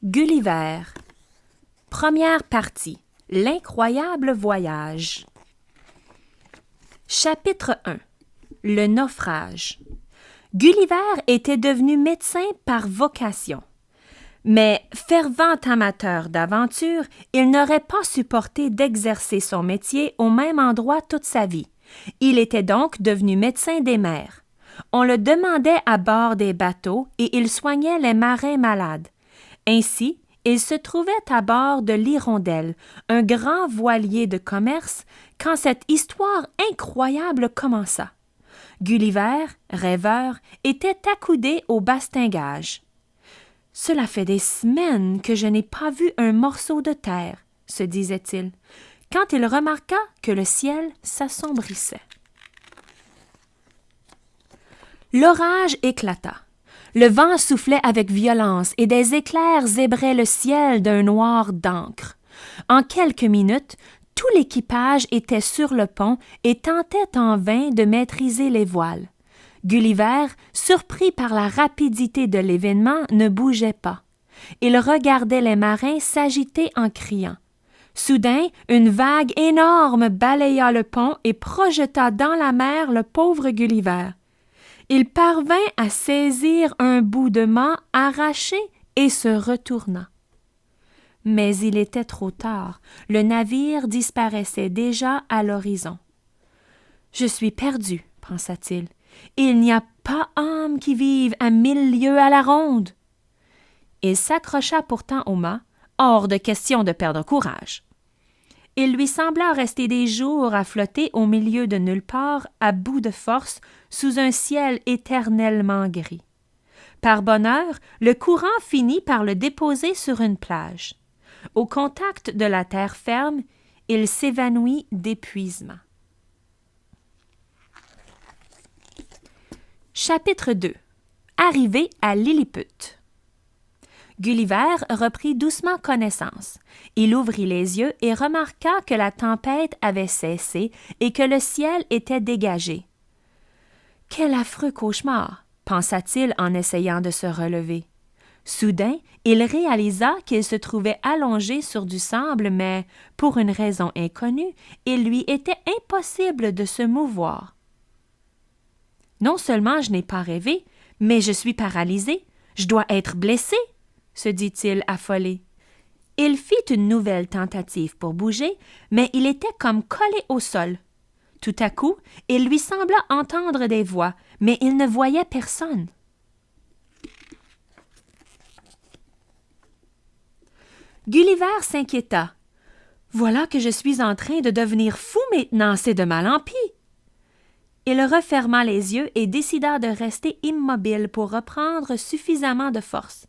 Gulliver. Première partie. L'incroyable voyage. Chapitre 1. Le naufrage. Gulliver était devenu médecin par vocation. Mais, fervent amateur d'aventure, il n'aurait pas supporté d'exercer son métier au même endroit toute sa vie. Il était donc devenu médecin des mers. On le demandait à bord des bateaux et il soignait les marins malades. Ainsi, il se trouvait à bord de l'Hirondelle, un grand voilier de commerce, quand cette histoire incroyable commença. Gulliver, rêveur, était accoudé au bastingage. « Cela fait des semaines que je n'ai pas vu un morceau de terre, » se disait-il, quand il remarqua que le ciel s'assombrissait. L'orage éclata. Le vent soufflait avec violence et des éclairs zébraient le ciel d'un noir d'encre. En quelques minutes, tout l'équipage était sur le pont et tentait en vain de maîtriser les voiles. Gulliver, surpris par la rapidité de l'événement, ne bougeait pas. Il regardait les marins s'agiter en criant. Soudain, une vague énorme balaya le pont et projeta dans la mer le pauvre Gulliver. Il parvint à saisir un bout de mât arraché et se retourna. Mais il était trop tard. Le navire disparaissait déjà à l'horizon. « Je suis perdu, » pensa-t-il. « Il n'y a pas âme qui vive à 1000 lieues à la ronde. » Il s'accrocha pourtant au mât, hors de question de perdre courage. Il lui sembla rester des jours à flotter au milieu de nulle part, à bout de force, sous un ciel éternellement gris. Par bonheur, le courant finit par le déposer sur une plage. Au contact de la terre ferme, il s'évanouit d'épuisement. Chapitre 2. Arrivé à Lilliput. Gulliver reprit doucement connaissance. Il ouvrit les yeux et remarqua que la tempête avait cessé et que le ciel était dégagé. « Quel affreux cauchemar !» pensa-t-il en essayant de se relever. Soudain, il réalisa qu'il se trouvait allongé sur du sable, mais, pour une raison inconnue, il lui était impossible de se mouvoir. « Non seulement je n'ai pas rêvé, mais je suis paralysé. Je dois être blessé, » se dit-il affolé. Il fit une nouvelle tentative pour bouger, mais il était comme collé au sol. Tout à coup, il lui sembla entendre des voix, mais il ne voyait personne. Gulliver s'inquiéta. « Voilà que je suis en train de devenir fou maintenant, c'est de mal en pis. » Il referma les yeux et décida de rester immobile pour reprendre suffisamment de force.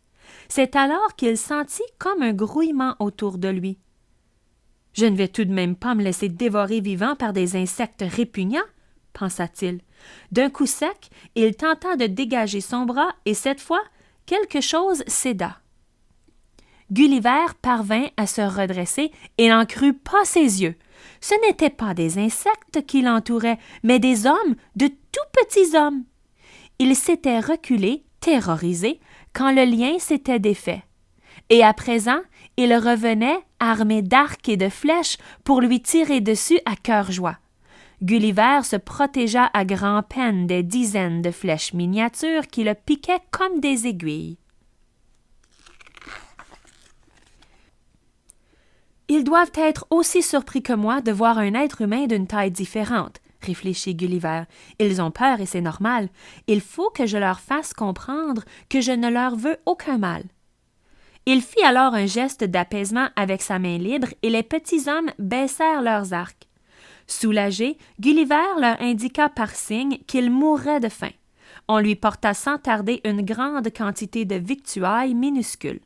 C'est alors qu'il sentit comme un grouillement autour de lui. « Je ne vais tout de même pas me laisser dévorer vivant par des insectes répugnants, » pensa-t-il. D'un coup sec, il tenta de dégager son bras et cette fois, quelque chose céda. Gulliver parvint à se redresser et n'en crut pas ses yeux. Ce n'étaient pas des insectes qui l'entouraient, mais des hommes, de tout petits hommes. Il s'était reculé, terrorisé, quand le lien s'était défait. Et à présent, il revenait, armé d'arcs et de flèches, pour lui tirer dessus à cœur joie. Gulliver se protégea à grand-peine des dizaines de flèches miniatures qui le piquaient comme des aiguilles. Ils doivent être aussi surpris que moi de voir un être humain d'une taille différente, réfléchit Gulliver. Ils ont peur et c'est normal. Il faut que je leur fasse comprendre que je ne leur veux aucun mal. Il fit alors un geste d'apaisement avec sa main libre et les petits hommes baissèrent leurs arcs. Soulagé, Gulliver leur indiqua par signe qu'il mourrait de faim. On lui porta sans tarder une grande quantité de victuailles minuscules.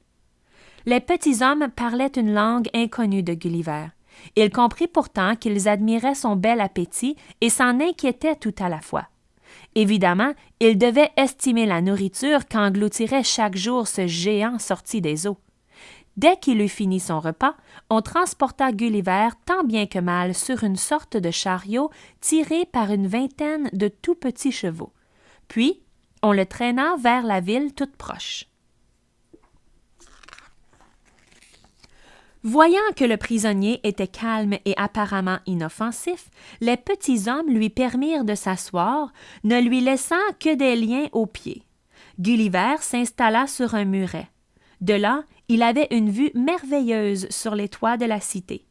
Les petits hommes parlaient une langue inconnue de Gulliver. Il comprit pourtant qu'ils admiraient son bel appétit et s'en inquiétaient tout à la fois. Évidemment, il devait estimer la nourriture qu'engloutirait chaque jour ce géant sorti des eaux. Dès qu'il eut fini son repas, on transporta Gulliver tant bien que mal sur une sorte de chariot tiré par une vingtaine de tout petits chevaux. Puis, on le traîna vers la ville toute proche. Voyant que le prisonnier était calme et apparemment inoffensif, les petits hommes lui permirent de s'asseoir, ne lui laissant que des liens aux pieds. Gulliver s'installa sur un muret. De là, il avait une vue merveilleuse sur les toits de la cité.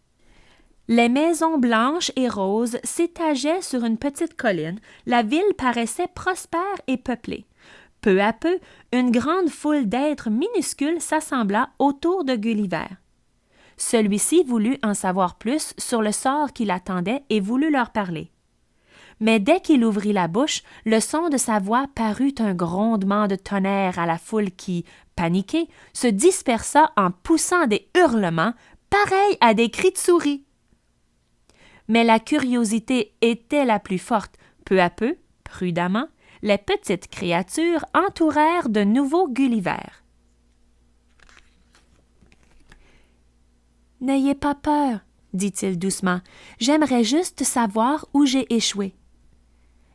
Les maisons blanches et roses s'étageaient sur une petite colline, la ville paraissait prospère et peuplée. Peu à peu, une grande foule d'êtres minuscules s'assembla autour de Gulliver. Celui-ci voulut en savoir plus sur le sort qui l'attendait et voulut leur parler. Mais dès qu'il ouvrit la bouche, le son de sa voix parut un grondement de tonnerre à la foule qui, paniquée, se dispersa en poussant des hurlements pareils à des cris de souris. Mais la curiosité était la plus forte. Peu à peu, prudemment, les petites créatures entourèrent de nouveau Gulliver. « N'ayez pas peur, dit-il doucement, j'aimerais juste savoir où j'ai échoué. »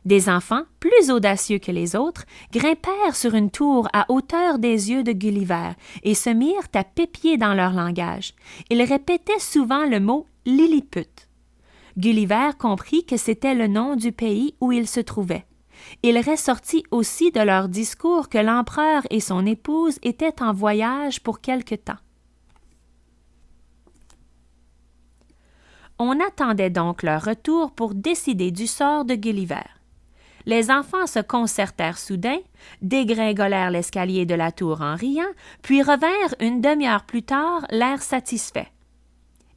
Des enfants, plus audacieux que les autres, grimpèrent sur une tour à hauteur des yeux de Gulliver et se mirent à pépier dans leur langage. Ils répétaient souvent le mot « Lilliput ». Gulliver comprit que c'était le nom du pays où il se trouvait. Il ressortit aussi de leur discours que l'empereur et son épouse étaient en voyage pour quelque temps. On attendait donc leur retour pour décider du sort de Gulliver. Les enfants se concertèrent soudain, dégringolèrent l'escalier de la tour en riant, puis revinrent une demi-heure plus tard, l'air satisfait.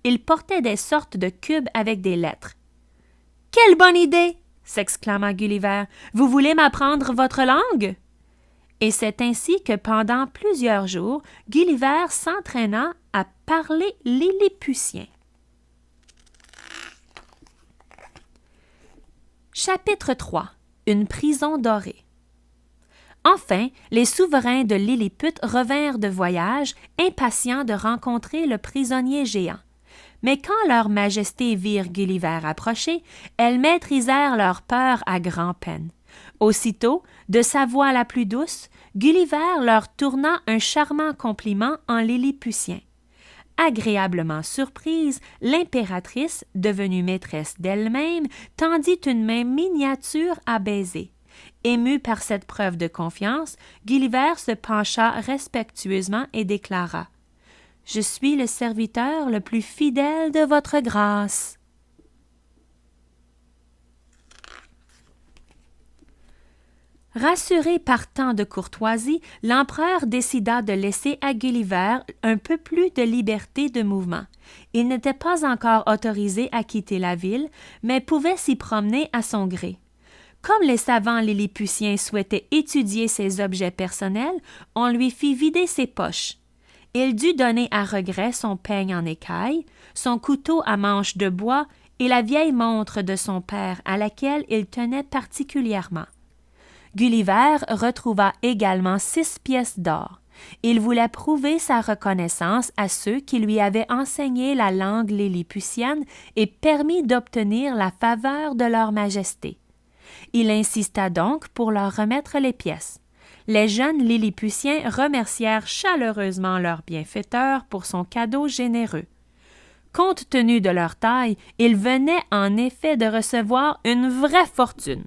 Ils portaient des sortes de cubes avec des lettres. « Quelle bonne idée! » s'exclama Gulliver. « Vous voulez m'apprendre votre langue? » Et c'est ainsi que pendant plusieurs jours, Gulliver s'entraîna à parler lilliputien. Chapitre 3. Une prison dorée. Enfin, les souverains de Lilliput revinrent de voyage, impatients de rencontrer le prisonnier géant. Mais quand leurs majestés virent Gulliver approcher, elles maîtrisèrent leur peur à grand-peine. Aussitôt, de sa voix la plus douce, Gulliver leur tourna un charmant compliment en lilliputien. Agréablement surprise, l'impératrice, devenue maîtresse d'elle-même, tendit une main miniature à baiser. Ému par cette preuve de confiance, Gulliver se pencha respectueusement et déclara « Je suis le serviteur le plus fidèle de votre grâce. » Rassuré par tant de courtoisie, l'empereur décida de laisser à Gulliver un peu plus de liberté de mouvement. Il n'était pas encore autorisé à quitter la ville, mais pouvait s'y promener à son gré. Comme les savants lilliputiens souhaitaient étudier ses objets personnels, on lui fit vider ses poches. Il dut donner à regret son peigne en écaille, son couteau à manche de bois et la vieille montre de son père à laquelle il tenait particulièrement. Gulliver retrouva également 6 pièces d'or. Il voulait prouver sa reconnaissance à ceux qui lui avaient enseigné la langue lilliputienne et permis d'obtenir la faveur de leur majesté. Il insista donc pour leur remettre les pièces. Les jeunes lilliputiens remercièrent chaleureusement leur bienfaiteur pour son cadeau généreux. Compte tenu de leur taille, ils venaient en effet de recevoir une vraie fortune.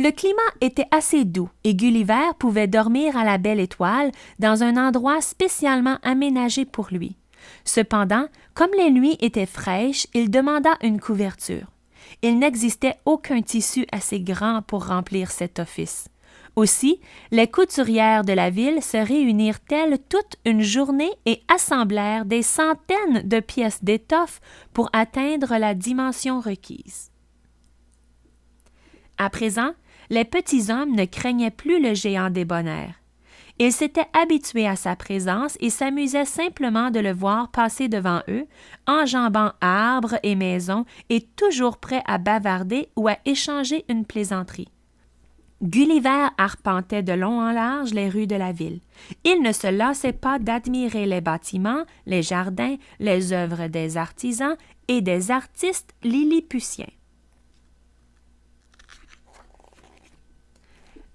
Le climat était assez doux et Gulliver pouvait dormir à la Belle Étoile dans un endroit spécialement aménagé pour lui. Cependant, comme les nuits étaient fraîches, il demanda une couverture. Il n'existait aucun tissu assez grand pour remplir cet office. Aussi, les couturières de la ville se réunirent-elles toute une journée et assemblèrent des centaines de pièces d'étoffe pour atteindre la dimension requise. À présent, les petits hommes ne craignaient plus le géant débonnaire. Ils s'étaient habitués à sa présence et s'amusaient simplement de le voir passer devant eux, enjambant arbres et maisons et toujours prêt à bavarder ou à échanger une plaisanterie. Gulliver arpentait de long en large les rues de la ville. Il ne se lassait pas d'admirer les bâtiments, les jardins, les œuvres des artisans et des artistes lilliputiens.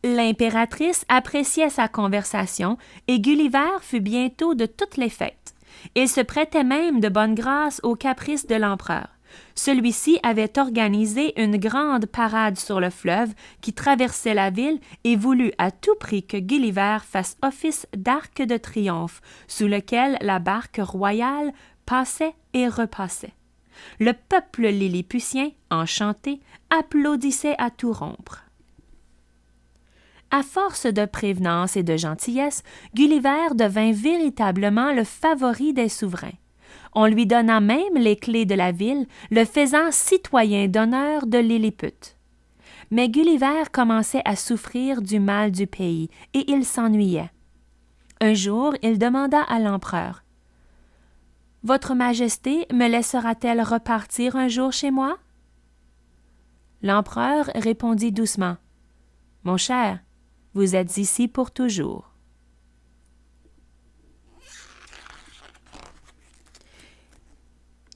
L'impératrice appréciait sa conversation et Gulliver fut bientôt de toutes les fêtes. Il se prêtait même de bonne grâce aux caprices de l'empereur. Celui-ci avait organisé une grande parade sur le fleuve qui traversait la ville et voulut à tout prix que Gulliver fasse office d'arc de triomphe sous lequel la barque royale passait et repassait. Le peuple lilliputien, enchanté, applaudissait à tout rompre. À force de prévenance et de gentillesse, Gulliver devint véritablement le favori des souverains. On lui donna même les clés de la ville, le faisant citoyen d'honneur de Lilliput. Mais Gulliver commençait à souffrir du mal du pays, et il s'ennuyait. Un jour, il demanda à l'empereur « Votre Majesté me laissera-t-elle repartir un jour chez moi? » L'empereur répondit doucement « Mon cher, vous êtes ici pour toujours. »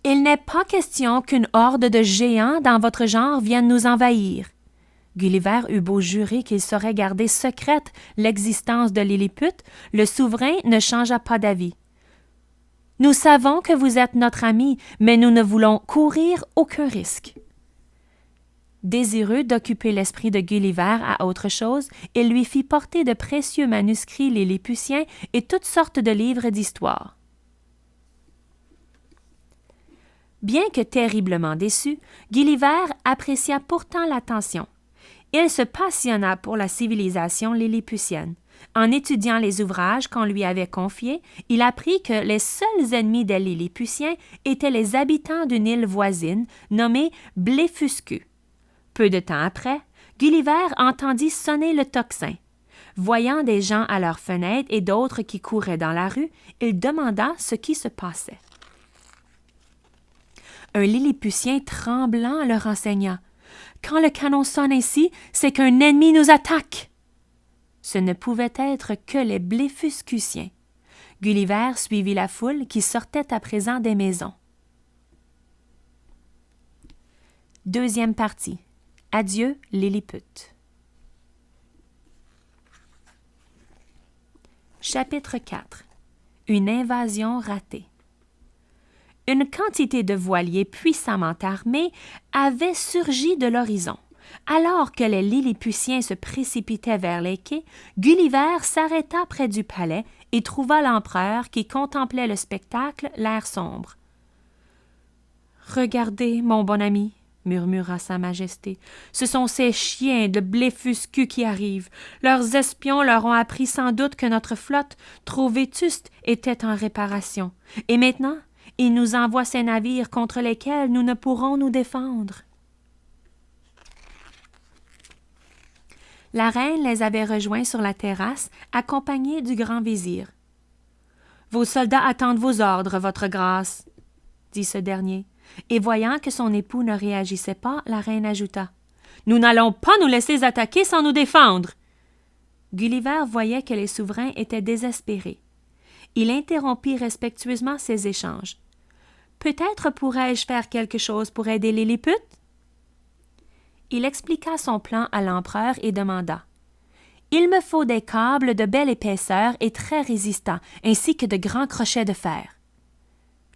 Il n'est pas question qu'une horde de géants dans votre genre vienne nous envahir. Gulliver eut beau jurer qu'il saurait garder secrète l'existence de Lilliput, le souverain ne changea pas d'avis. « Nous savons que vous êtes notre ami, mais nous ne voulons courir aucun risque. » Désireux d'occuper l'esprit de Gulliver à autre chose, il lui fit porter de précieux manuscrits lilliputiens et toutes sortes de livres d'histoire. Bien que terriblement déçu, Gulliver apprécia pourtant l'attention. Il se passionna pour la civilisation lilliputienne. En étudiant les ouvrages qu'on lui avait confiés, il apprit que les seuls ennemis des Lilliputiens étaient les habitants d'une île voisine nommée Blefuscu. Peu de temps après, Gulliver entendit sonner le tocsin. Voyant des gens à leurs fenêtres et d'autres qui couraient dans la rue, il demanda ce qui se passait. Un Lilliputien tremblant le renseigna. « Quand le canon sonne ainsi, c'est qu'un ennemi nous attaque. » Ce ne pouvait être que les Blefuscusiens. Gulliver suivit la foule qui sortait à présent des maisons. Deuxième partie. Adieu, Lilliput. Chapitre 4. Une invasion ratée. Une quantité de voiliers puissamment armés avait surgi de l'horizon. Alors que les Lilliputiens se précipitaient vers les quais, Gulliver s'arrêta près du palais et trouva l'empereur qui contemplait le spectacle, l'air sombre. « Regardez, mon bon ami, » murmura Sa Majesté, « ce sont ces chiens de Blefuscu qui arrivent. Leurs espions leur ont appris sans doute que notre flotte, trop vétuste, était en réparation. Et maintenant, ils nous envoient ces navires contre lesquels nous ne pourrons nous défendre. » La reine les avait rejoints sur la terrasse, accompagnée du grand vizir. « Vos soldats attendent vos ordres, votre grâce, » dit ce dernier. Et voyant que son époux ne réagissait pas, la reine ajouta. « Nous n'allons pas nous laisser attaquer sans nous défendre. » Gulliver voyait que les souverains étaient désespérés. Il interrompit respectueusement ces échanges. « Peut-être pourrais-je faire quelque chose pour aider Lilliput? » Il expliqua son plan à l'empereur et demanda. « Il me faut des câbles de belle épaisseur et très résistants, ainsi que de grands crochets de fer. »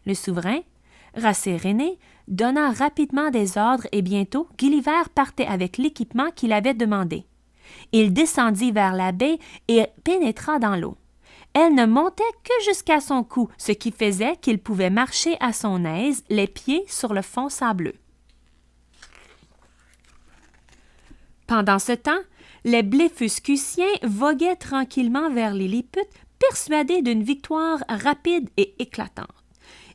Le souverain, rasséréné, donna rapidement des ordres et bientôt Gulliver partait avec l'équipement qu'il avait demandé. Il descendit vers la baie et pénétra dans l'eau. Elle ne montait que jusqu'à son cou, ce qui faisait qu'il pouvait marcher à son aise, les pieds sur le fond sableux. Pendant ce temps, les Blefuscusiens voguaient tranquillement vers Lilliput, persuadés d'une victoire rapide et éclatante.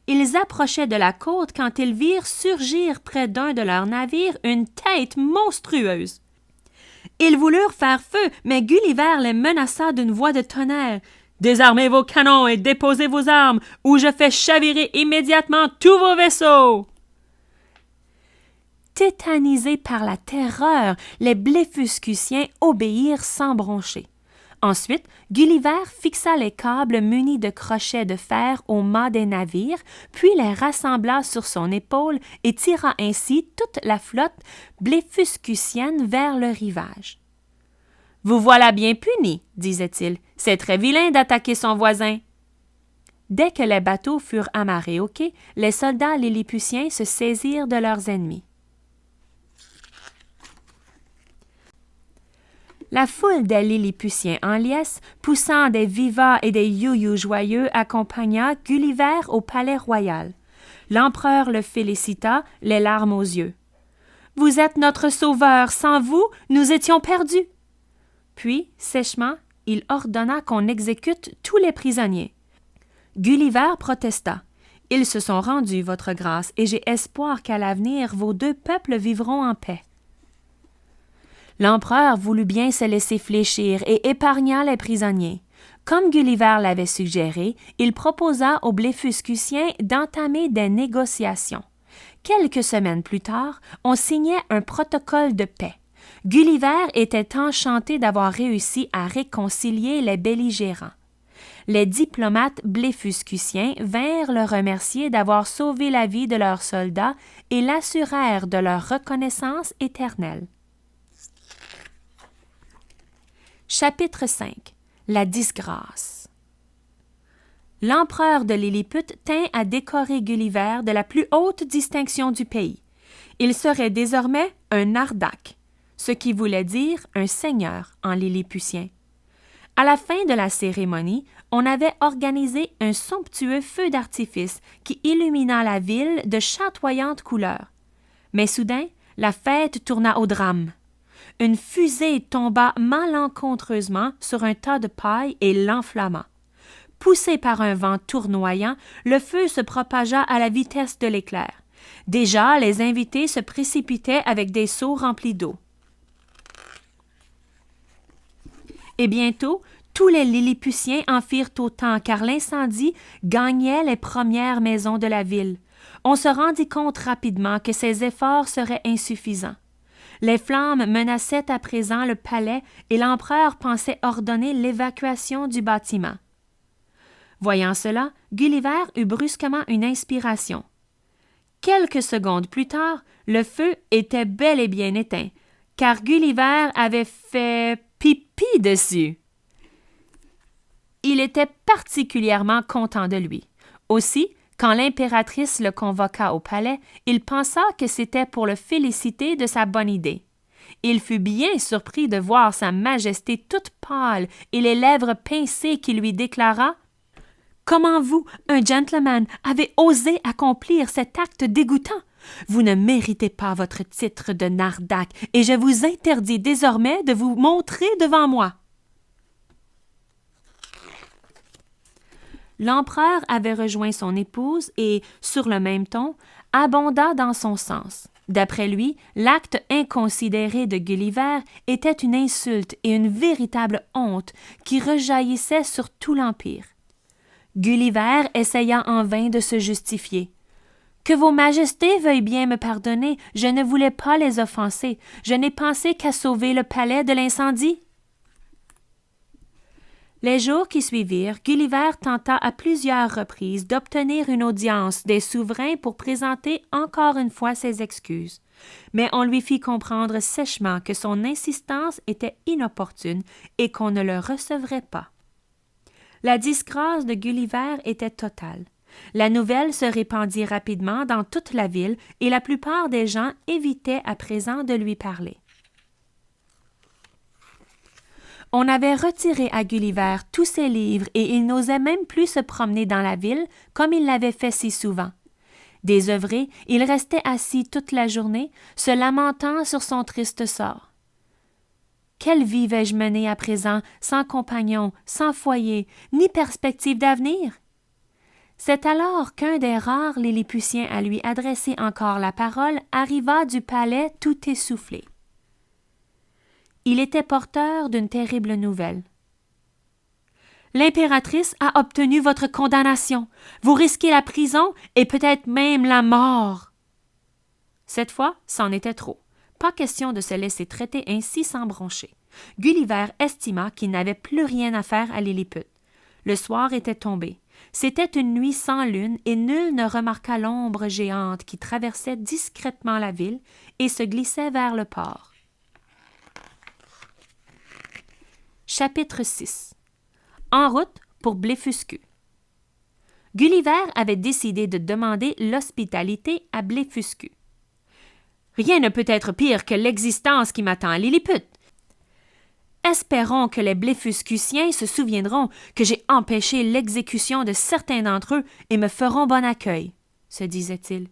Ils approchaient de la côte quand ils virent surgir près d'un de leurs navires une tête monstrueuse. Ils voulurent faire feu, mais Gulliver les menaça d'une voix de tonnerre. « Désarmez vos canons et déposez vos armes, ou je fais chavirer immédiatement tous vos vaisseaux !» Tétanisés par la terreur, les Blefuscusiens obéirent sans broncher. Ensuite, Gulliver fixa les câbles munis de crochets de fer au mât des navires, puis les rassembla sur son épaule et tira ainsi toute la flotte blefuscusienne vers le rivage. « Vous voilà bien puni, disait-il. C'est très vilain d'attaquer son voisin. Dès que les bateaux furent amarrés au quai, les soldats lilliputiens se saisirent de leurs ennemis. La foule des Lilliputiens en liesse, poussant des vivas et des you-you joyeux, accompagna Gulliver au palais royal. L'empereur le félicita, les larmes aux yeux. « Vous êtes notre sauveur, sans vous, nous étions perdus. » Puis, sèchement, il ordonna qu'on exécute tous les prisonniers. Gulliver protesta. « Ils se sont rendus, votre grâce, et j'ai espoir qu'à l'avenir vos deux peuples vivront en paix. » L'empereur voulut bien se laisser fléchir et épargna les prisonniers. Comme Gulliver l'avait suggéré, il proposa aux Blefuscusiens d'entamer des négociations. Quelques semaines plus tard, on signait un protocole de paix. Gulliver était enchanté d'avoir réussi à réconcilier les belligérants. Les diplomates blefuscusiens vinrent le remercier d'avoir sauvé la vie de leurs soldats et l'assurèrent de leur reconnaissance éternelle. Chapitre 5. La disgrâce. L'empereur de Lilliput tint à décorer Gulliver de la plus haute distinction du pays. Il serait désormais un Nardac, ce qui voulait dire un seigneur en lilliputien. À la fin de la cérémonie, on avait organisé un somptueux feu d'artifice qui illumina la ville de chatoyantes couleurs. Mais soudain, la fête tourna au drame. Une fusée tomba malencontreusement sur un tas de paille et l'enflamma. Poussé par un vent tournoyant, le feu se propagea à la vitesse de l'éclair. Déjà, les invités se précipitaient avec des seaux remplis d'eau. Et bientôt, tous les Lilliputiens en firent autant, car l'incendie gagnait les premières maisons de la ville. On se rendit compte rapidement que ces efforts seraient insuffisants. Les flammes menaçaient à présent le palais et l'empereur pensait ordonner l'évacuation du bâtiment. Voyant cela, Gulliver eut brusquement une inspiration. Quelques secondes plus tard, le feu était bel et bien éteint, car Gulliver avait fait pipi dessus. Il était particulièrement content de lui. Aussi, quand l'impératrice le convoqua au palais, il pensa que c'était pour le féliciter de sa bonne idée. Il fut bien surpris de voir sa majesté toute pâle et les lèvres pincées qui lui déclara « Comment vous, un gentleman, avez osé accomplir cet acte dégoûtant? Vous ne méritez pas votre titre de Nardac et je vous interdis désormais de vous montrer devant moi. » L'empereur avait rejoint son épouse et, sur le même ton, abonda dans son sens. D'après lui, l'acte inconsidéré de Gulliver était une insulte et une véritable honte qui rejaillissait sur tout l'Empire. Gulliver essaya en vain de se justifier. « Que vos majestés veuillent bien me pardonner, je ne voulais pas les offenser, je n'ai pensé qu'à sauver le palais de l'incendie. » Les jours qui suivirent, Gulliver tenta à plusieurs reprises d'obtenir une audience des souverains pour présenter encore une fois ses excuses. Mais on lui fit comprendre sèchement que son insistance était inopportune et qu'on ne le recevrait pas. La disgrâce de Gulliver était totale. La nouvelle se répandit rapidement dans toute la ville et la plupart des gens évitaient à présent de lui parler. On avait retiré à Gulliver tous ses livres et il n'osait même plus se promener dans la ville comme il l'avait fait si souvent. Désœuvré, il restait assis toute la journée, se lamentant sur son triste sort. Quelle vie vais-je mener à présent, sans compagnon, sans foyer, ni perspective d'avenir? C'est alors qu'un des rares Lilliputiens à lui adresser encore la parole arriva du palais tout essoufflé. Il était porteur d'une terrible nouvelle. « L'impératrice a obtenu votre condamnation. Vous risquez la prison et peut-être même la mort. » Cette fois, c'en était trop. Pas question de se laisser traiter ainsi sans broncher. Gulliver estima qu'il n'avait plus rien à faire à Lilliput. Le soir était tombé. C'était une nuit sans lune et nul ne remarqua l'ombre géante qui traversait discrètement la ville et se glissait vers le port. Chapitre 6. En route pour Blefuscu. Gulliver avait décidé de demander l'hospitalité à Blefuscu. Rien ne peut être pire que l'existence qui m'attend à Lilliput. Espérons que les Blefuscusiens se souviendront que j'ai empêché l'exécution de certains d'entre eux et me feront bon accueil, se disait-il.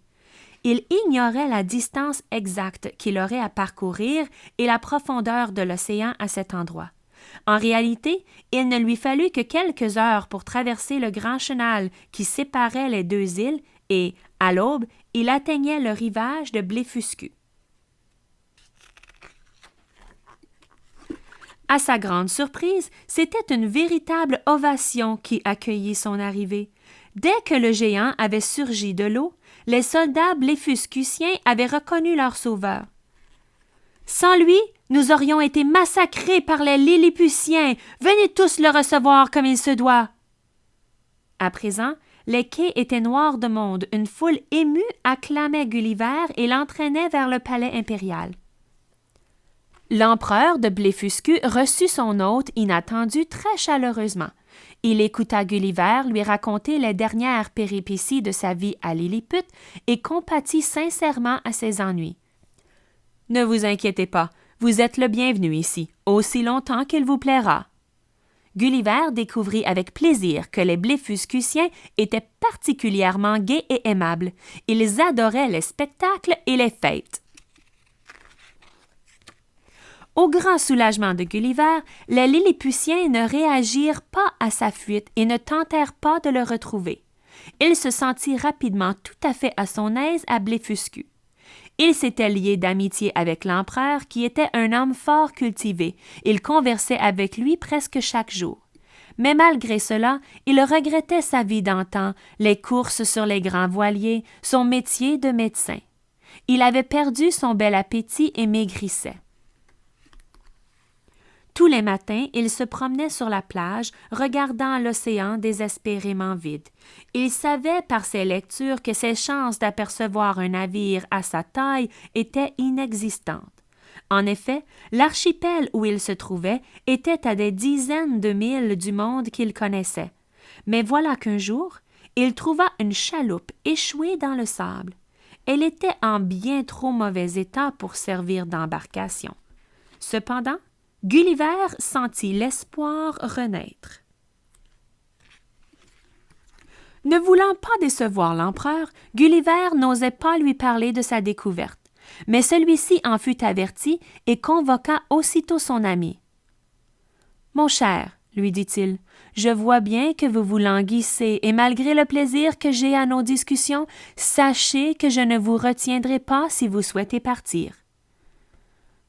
Il ignorait la distance exacte qu'il aurait à parcourir et la profondeur de l'océan à cet endroit. En réalité, il ne lui fallut que quelques heures pour traverser le grand chenal qui séparait les deux îles et, à l'aube, il atteignait le rivage de Blefuscu. À sa grande surprise, c'était une véritable ovation qui accueillit son arrivée. Dès que le géant avait surgi de l'eau, les soldats blefuscusiens avaient reconnu leur sauveur. « Sans lui, nous aurions été massacrés par les Lilliputiens. Venez tous le recevoir comme il se doit. » À présent, les quais étaient noirs de monde. Une foule émue acclamait Gulliver et l'entraînait vers le palais impérial. L'empereur de Blefuscu reçut son hôte inattendu très chaleureusement. Il écouta Gulliver lui raconter les dernières péripéties de sa vie à Lilliput et compatit sincèrement à ses ennuis. « Ne vous inquiétez pas, vous êtes le bienvenu ici, aussi longtemps qu'il vous plaira. » Gulliver découvrit avec plaisir que les Blefuscusiens étaient particulièrement gais et aimables. Ils adoraient les spectacles et les fêtes. Au grand soulagement de Gulliver, les Lilliputiens ne réagirent pas à sa fuite et ne tentèrent pas de le retrouver. Il se sentit rapidement tout à fait à son aise à Blefuscu. Il s'était lié d'amitié avec l'empereur qui était un homme fort cultivé. Il conversait avec lui presque chaque jour. Mais malgré cela, il regrettait sa vie d'antan, les courses sur les grands voiliers, son métier de médecin. Il avait perdu son bel appétit et maigrissait. Tous les matins, il se promenait sur la plage, regardant l'océan désespérément vide. Il savait par ses lectures que ses chances d'apercevoir un navire à sa taille étaient inexistantes. En effet, l'archipel où il se trouvait était à des dizaines de milles du monde qu'il connaissait. Mais voilà qu'un jour, il trouva une chaloupe échouée dans le sable. Elle était en bien trop mauvais état pour servir d'embarcation. Cependant, Gulliver sentit l'espoir renaître. Ne voulant pas décevoir l'empereur, Gulliver n'osait pas lui parler de sa découverte, mais celui-ci en fut averti et convoqua aussitôt son ami. « Mon cher, lui dit-il, je vois bien que vous vous languissez et malgré le plaisir que j'ai à nos discussions, sachez que je ne vous retiendrai pas si vous souhaitez partir. »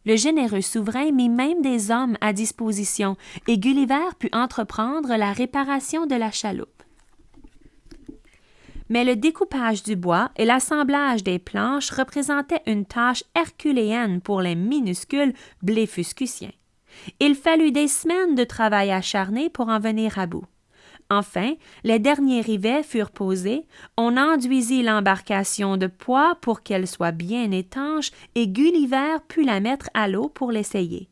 Le généreux souverain mit même des hommes à disposition et Gulliver put entreprendre la réparation de la chaloupe. Mais le découpage du bois et l'assemblage des planches représentaient une tâche herculéenne pour les minuscules Blefuscusiens. Il fallut des semaines de travail acharné pour en venir à bout. Enfin, les derniers rivets furent posés, on enduisit l'embarcation de pois pour qu'elle soit bien étanche et Gulliver put la mettre à l'eau pour l'essayer.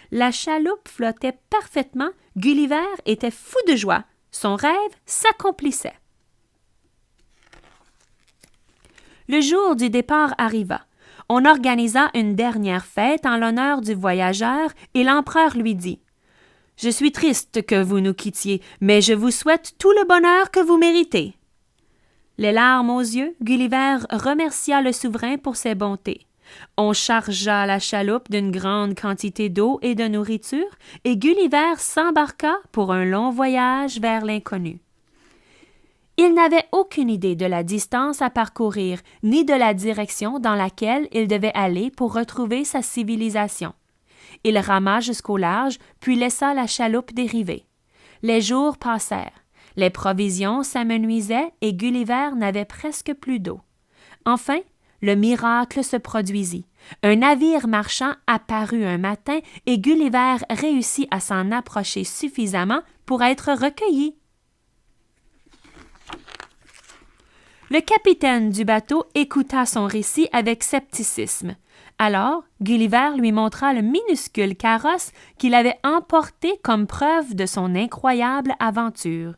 La chaloupe flottait parfaitement, Gulliver était fou de joie, son rêve s'accomplissait. Le jour du départ arriva. On organisa une dernière fête en l'honneur du voyageur et l'empereur lui dit « Je suis triste que vous nous quittiez, mais je vous souhaite tout le bonheur que vous méritez. » Les larmes aux yeux, Gulliver remercia le souverain pour ses bontés. On chargea la chaloupe d'une grande quantité d'eau et de nourriture, et Gulliver s'embarqua pour un long voyage vers l'inconnu. Il n'avait aucune idée de la distance à parcourir, ni de la direction dans laquelle il devait aller pour retrouver sa civilisation. Il rama jusqu'au large, puis laissa la chaloupe dériver. Les jours passèrent. Les provisions s'amenuisaient et Gulliver n'avait presque plus d'eau. Enfin, le miracle se produisit. Un navire marchand apparut un matin et Gulliver réussit à s'en approcher suffisamment pour être recueilli. Le capitaine du bateau écouta son récit avec scepticisme. Alors, Gulliver lui montra le minuscule carrosse qu'il avait emporté comme preuve de son incroyable aventure.